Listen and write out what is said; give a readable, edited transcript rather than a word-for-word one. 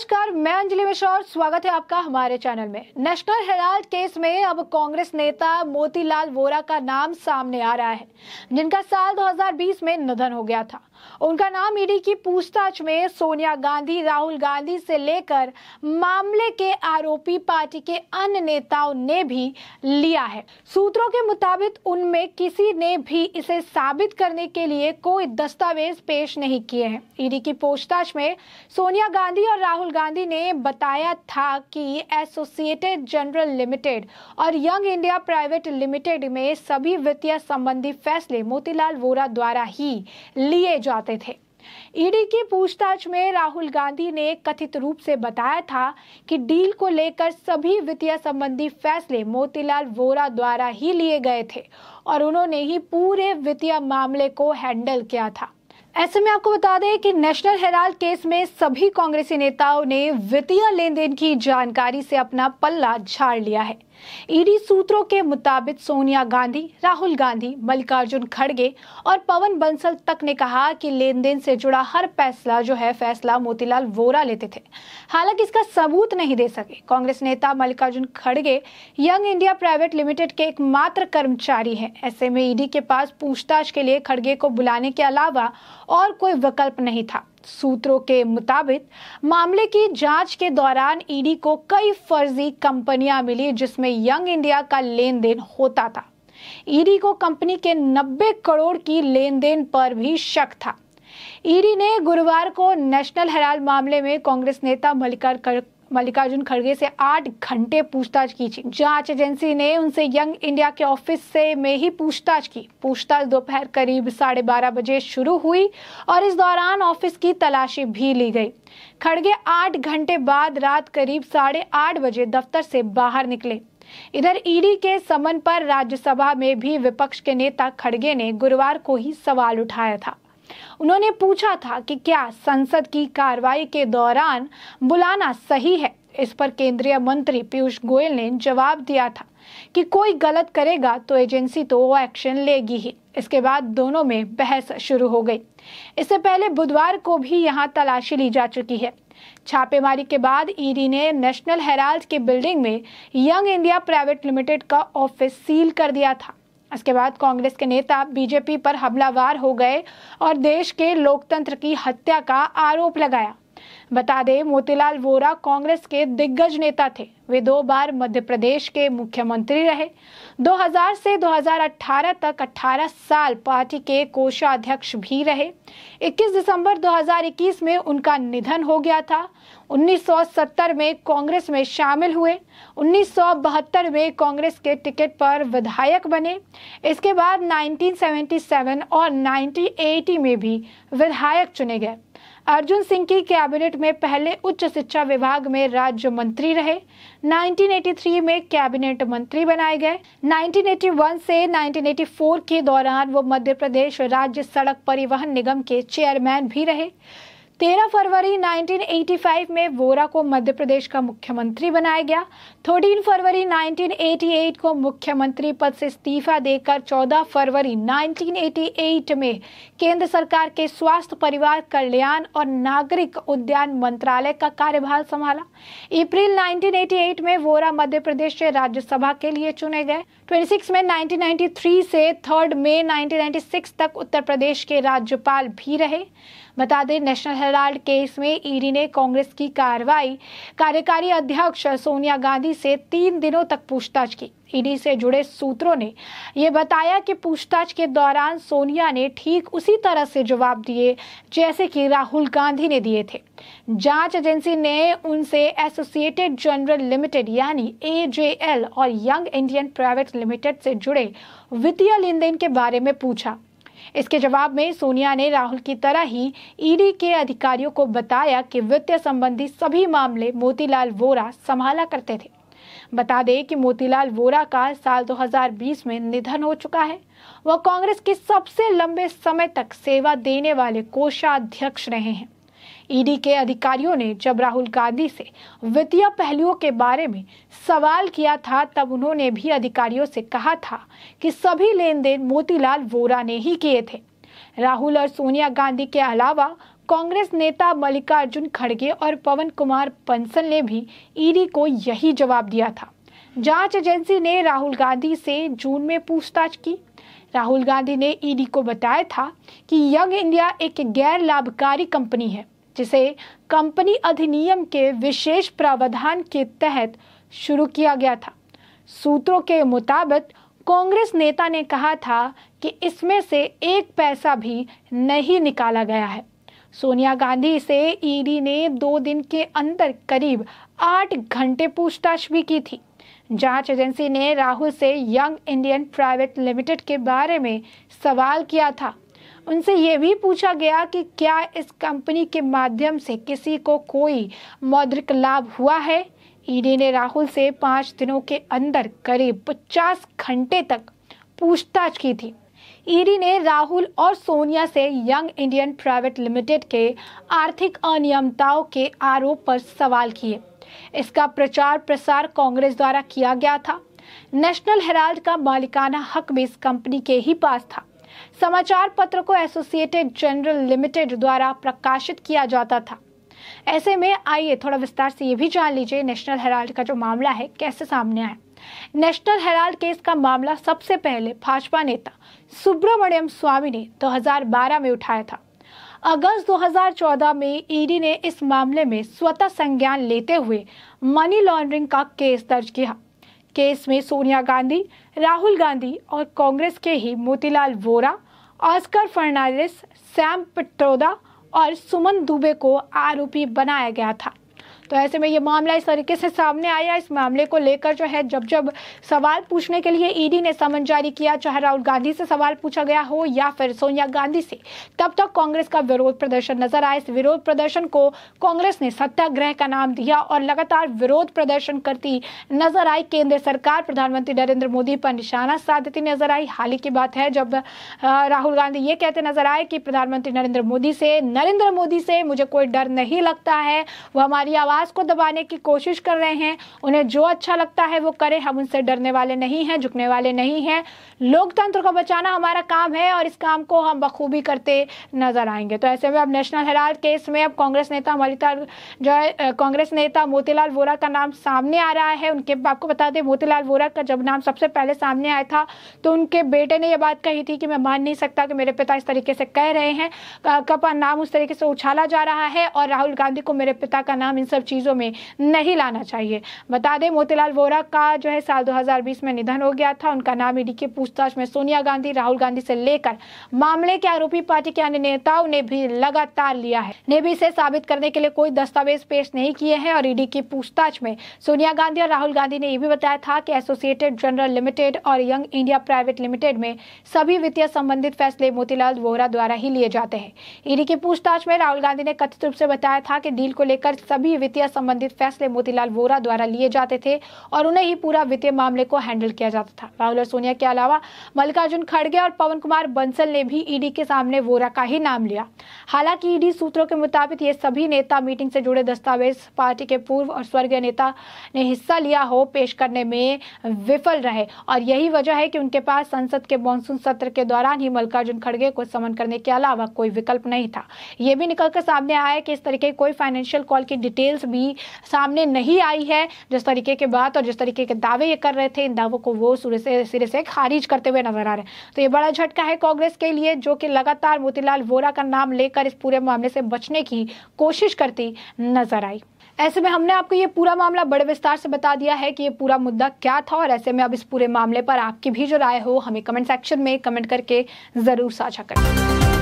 नमस्कार, मैं अंजलि मिश्रा और स्वागत है आपका हमारे चैनल में। नेशनल हेराल्ड केस में अब कांग्रेस नेता मोतीलाल वोरा का नाम सामने आ रहा है, जिनका साल 2020 में निधन हो गया था। उनका नाम ईडी की पूछताछ में सोनिया गांधी, राहुल गांधी से लेकर मामले के आरोपी पार्टी के अन्य नेताओं ने भी लिया है। सूत्रों के मुताबिक उनमें किसी ने भी इसे साबित करने के लिए कोई दस्तावेज पेश नहीं किए हैं। ईडी की पूछताछ में सोनिया गांधी और राहुल गांधी ने बताया था कि एसोसिएटेड जनरल लिमिटेड और यंग इंडिया प्राइवेट लिमिटेड में सभी वित्तीय संबंधी फैसले मोतीलाल वोरा द्वारा ही लिए जाते थे। ईडी की पूछताछ में राहुल गांधी ने कथित रूप से बताया था कि डील को लेकर सभी वित्तीय संबंधी फैसले मोतीलाल वोरा द्वारा ही लिए गए थे और उन्होंने ही पूरे वित्तीय मामले को हैंडल किया था। ऐसे में आपको बता दें कि नेशनल हेराल्ड केस में सभी कांग्रेसी नेताओं ने वित्तीय लेन देन की जानकारी से अपना पल्ला झाड़ लिया है। ईडी सूत्रों के मुताबिक सोनिया गांधी, राहुल गांधी, मल्लिकार्जुन खड़गे और पवन बंसल तक ने कहा कि लेन देन से जुड़ा हर फैसला मोतीलाल वोरा लेते थे। हालांकि इसका सबूत नहीं दे सके। कांग्रेस नेता मल्लिकार्जुन खड़गे यंग इंडिया प्राइवेट लिमिटेड के एकमात्र कर्मचारी हैं। ऐसे में ईडी के पास पूछताछ के लिए खड़गे को बुलाने के अलावा और कोई विकल्प नहीं था। सूत्रों के मुताबिक मामले की जांच के दौरान ईडी को कई फर्जी कंपनियां मिली जिसमें यंग इंडिया का लेन देन होता था। ईडी को कंपनी के 90 करोड़ की लेन देन पर भी शक था। ईडी ने गुरुवार को नेशनल हेराल्ड मामले में कांग्रेस नेता मल्लिकार्जुन खड़गे से 8 घंटे पूछताछ की थी। जांच एजेंसी ने उनसे यंग इंडिया के ऑफिस से में ही पूछताछ की। पूछताछ दोपहर करीब 12:30 बजे शुरू हुई और इस दौरान ऑफिस की तलाशी भी ली गई। खड़गे 8 घंटे बाद रात करीब 8:30 बजे दफ्तर से बाहर निकले। इधर ईडी के समन पर राज्यसभा में भी विपक्ष के नेता खड़गे ने गुरुवार को ही सवाल उठाया था। उन्होंने पूछा था कि क्या संसद की कार्रवाई के दौरान बुलाना सही है। इस पर केंद्रीय मंत्री पीयूष गोयल ने जवाब दिया था कि कोई गलत करेगा तो एजेंसी तो एक्शन लेगी ही। इसके बाद दोनों में बहस शुरू हो गई। इससे पहले बुधवार को भी यहां तलाशी ली जा चुकी है। छापेमारी के बाद ईडी ने नेशनल हेराल्ड की बिल्डिंग में यंग इंडिया प्राइवेट लिमिटेड का ऑफिस सील कर दिया था। इसके बाद कांग्रेस के नेता बीजेपी पर हमलावर हो गए और देश के लोकतंत्र की हत्या का आरोप लगाया। बता दें, मोतीलाल वोरा कांग्रेस के दिग्गज नेता थे। वे 2 बार मध्य प्रदेश के मुख्यमंत्री रहे। 2000 से 2018 तक 18 साल पार्टी के कोषाध्यक्ष भी रहे। 21 दिसंबर 2021 में उनका निधन हो गया था। 1970 में कांग्रेस में शामिल हुए। 1972 में कांग्रेस के टिकट पर विधायक बने। इसके बाद 1977 और 1980 में भी विधायक चुने गए। अर्जुन सिंह की कैबिनेट में पहले उच्च शिक्षा विभाग में राज्य मंत्री रहे। 1983 में कैबिनेट मंत्री बनाए गए। 1981 से 1984 के दौरान वो मध्य प्रदेश राज्य सड़क परिवहन निगम के चेयरमैन भी रहे। 13 फरवरी 1985 में वोरा को मध्य प्रदेश का मुख्यमंत्री बनाया गया। 13 फरवरी 1988 को मुख्यमंत्री पद से इस्तीफा देकर 14 फरवरी 1988 में केंद्र सरकार के स्वास्थ्य, परिवार कल्याण और नागरिक उड्डयन मंत्रालय का कार्यभार संभाला। अप्रैल 1988 में वोरा मध्य प्रदेश से राज्यसभा के लिए चुने गए। 26 मई 1993 से 3 मई 1996 तक उत्तर प्रदेश के राज्यपाल भी रहे। बता दें, नेशनल हेराल्ड केस में ईडी ने कांग्रेस की कार्यकारी अध्यक्ष सोनिया गांधी से 3 दिनों तक पूछताछ की। ईडी से जुड़े सूत्रों ने यह बताया कि पूछताछ के दौरान सोनिया ने ठीक उसी तरह से जवाब दिए जैसे कि राहुल गांधी ने दिए थे। जांच एजेंसी ने उनसे एसोसिएटेड जनरल लिमिटेड यानी AJL और यंग इंडियन प्राइवेट लिमिटेड से जुड़े वित्तीय लेन देन के बारे में पूछा। इसके जवाब में सोनिया ने राहुल की तरह ही ईडी के अधिकारियों को बताया कि वित्तीय संबंधी सभी मामले मोतीलाल वोरा संभाला करते थे। बता दें कि मोतीलाल वोरा का साल 2020 में निधन हो चुका है। वह कांग्रेस के सबसे लंबे समय तक सेवा देने वाले कोषाध्यक्ष रहे हैं। ईडी के अधिकारियों ने जब राहुल गांधी से वित्तीय पहलुओं के बारे में सवाल किया था, तब उन्होंने भी अधिकारियों से कहा था कि सभी लेन देन मोतीलाल वोरा ने ही किए थे। राहुल और सोनिया गांधी के अलावा कांग्रेस नेता मल्लिकार्जुन खड़गे और पवन कुमार बंसल ने भी ईडी को यही जवाब दिया था। जांच एजेंसी ने राहुल गांधी से जून में पूछताछ की। राहुल गांधी ने ईडी को बताया था कि यंग इंडिया एक गैर लाभकारी कंपनी है जिसे कंपनी अधिनियम के विशेष प्रावधान के तहत शुरू किया गया था। सूत्रों के मुताबिक कांग्रेस नेता ने कहा था कि इसमें से एक पैसा भी नहीं निकाला गया है। सोनिया गांधी से ईडी ने 2 दिन के अंदर करीब 8 घंटे पूछताछ भी की थी। जांच एजेंसी ने राहुल से यंग इंडियन प्राइवेट लिमिटेड के बारे में सवाल किया था। उनसे यह भी पूछा गया कि क्या इस कंपनी के माध्यम से किसी को कोई मौद्रिक लाभ हुआ है। ईडी ने राहुल से 5 दिनों के अंदर करीब 50 घंटे तक पूछताछ की थी। ईडी ने राहुल और सोनिया से यंग इंडियन प्राइवेट लिमिटेड के आर्थिक अनियमितताओं के आरोप पर सवाल किए। इसका प्रचार प्रसार कांग्रेस द्वारा किया गया था। नेशनल हेराल्ड का मालिकाना हक भी इस कंपनी के ही पास था। समाचार पत्र को एसोसिएटेड जनरल लिमिटेड द्वारा प्रकाशित किया जाता था। ऐसे में आइए थोड़ा विस्तार से ये भी जान लीजिए नेशनल हेराल्ड का जो मामला है कैसे सामने आया। नेशनल हेराल्ड केस का मामला सबसे पहले भाजपा नेता सुब्रमण्यम स्वामी ने 2012 में उठाया था। अगस्त 2014 में ईडी ने इस मामले में स्वतः संज्ञान लेते हुए मनी लॉन्ड्रिंग का केस दर्ज किया। केस में सोनिया गांधी, राहुल गांधी और कांग्रेस के ही मोतीलाल वोरा, ऑस्कर फर्नांडिस, सैम पित्रोदा और सुमन दुबे को आरोपी बनाया गया था। तो ऐसे में ये मामला इस तरीके से सामने आया। इस मामले को लेकर जो है जब सवाल पूछने के लिए ईडी ने समन जारी किया, चाहे राहुल गांधी से सवाल पूछा गया हो या फिर सोनिया गांधी से, तब तक कांग्रेस का विरोध प्रदर्शन नजर आया। इस विरोध प्रदर्शन को कांग्रेस ने सत्याग्रह का नाम दिया और लगातार विरोध प्रदर्शन करती नजर आई। केंद्र सरकार प्रधानमंत्री नरेंद्र मोदी पर निशाना साधती नजर आई। हाल ही की बात है जब राहुल गांधी ये कहते नजर आए कि प्रधानमंत्री नरेंद्र मोदी से मुझे कोई डर नहीं लगता है, वो हमारी आवाज को दबाने की कोशिश कर रहे हैं, उन्हें जो अच्छा लगता है वो करें, हम उनसे डरने वाले नहीं हैं, झुकने वाले नहीं हैं। लोकतंत्र को बचाना हमारा काम है और इस काम को हम बखूबी करते नजर आएंगे। तो ऐसे में अब नेशनल हेराल्ड केस में अब कांग्रेस नेता मोतीलाल वोरा का नाम सामने आ रहा है। उनके आपको बता दें, मोतीलाल वोरा का जब नाम सबसे पहले सामने आया था तो उनके बेटे ने यह बात कही थी कि मैं मान नहीं सकता कि मेरे पिता इस तरीके से कह रहे हैं, का नाम उस तरीके से उछाला जा रहा है और राहुल गांधी को मेरे पिता का नाम इन सब चीजों में नहीं लाना चाहिए। बता दें, मोतीलाल वोरा का जो है साल 2020 में निधन हो गया था। उनका नाम ईडी की पूछताछ में सोनिया गांधी, राहुल गांधी से लेकर मामले के आरोपी पार्टी के अन्य नेताओं ने भी लगातार लिया है। ने भी इसे साबित करने के लिए कोई दस्तावेज पेश नहीं किए हैं और ईडी की पूछताछ में सोनिया गांधी और राहुल गांधी ने यह भी बताया था कि एसोसिएटेड जनरल लिमिटेड और यंग इंडिया प्राइवेट लिमिटेड में सभी वित्तीय संबंधित फैसले मोतीलाल वोरा द्वारा ही लिए जाते हैं। ईडी की पूछताछ में राहुल गांधी ने कथित रूप से बताया था कि डील को लेकर सभी वित्तीय संबंधित फैसले मोतीलाल वोरा द्वारा लिए जाते थे और उन्हें ही पूरा वित्तीय मामले को हैंडल किया जाता था। राहुल और सोनिया के अलावा मल्लिकार्जुन खड़गे और पवन कुमार बंसल ने भी ईडी के सामने वोरा का ही नाम लिया। हालांकि ईडी सूत्रों के मुताबिक ये सभी नेता मीटिंग से जुड़े दस्तावेज पार्टी के पूर्व और स्वर्गीय नेता ने हिस्सा लिया हो पेश करने में विफल रहे और यही वजह है कि उनके पास संसद के मॉनसून सत्र के दौरान ही मल्लिकार्जुन खड़गे को समन करने के अलावा कोई विकल्प नहीं था। ये भी निकलकर सामने आया कि इस तरीके कोई फाइनेंशियल कॉल की डिटेल्स भी सामने नहीं आई है। जिस तरीके की बात और जिस तरीके के दावे ये कर रहे थे, इन दावों को वो सिरे से खारिज करते हुए नजर आ रहे हैं। तो ये बड़ा झटका है कांग्रेस के लिए, जो कि लगातार मोतीलाल वोरा का नाम लेकर इस पूरे मामले से बचने की कोशिश करती नजर आई। ऐसे में हमने आपको ये पूरा मामला बड़े विस्तार से बता दिया है कि ये पूरा मुद्दा क्या था और ऐसे में अब इस पूरे मामले पर आपकी भी जो राय हो हमें कमेंट सेक्शन में कमेंट करके जरूर साझा करें।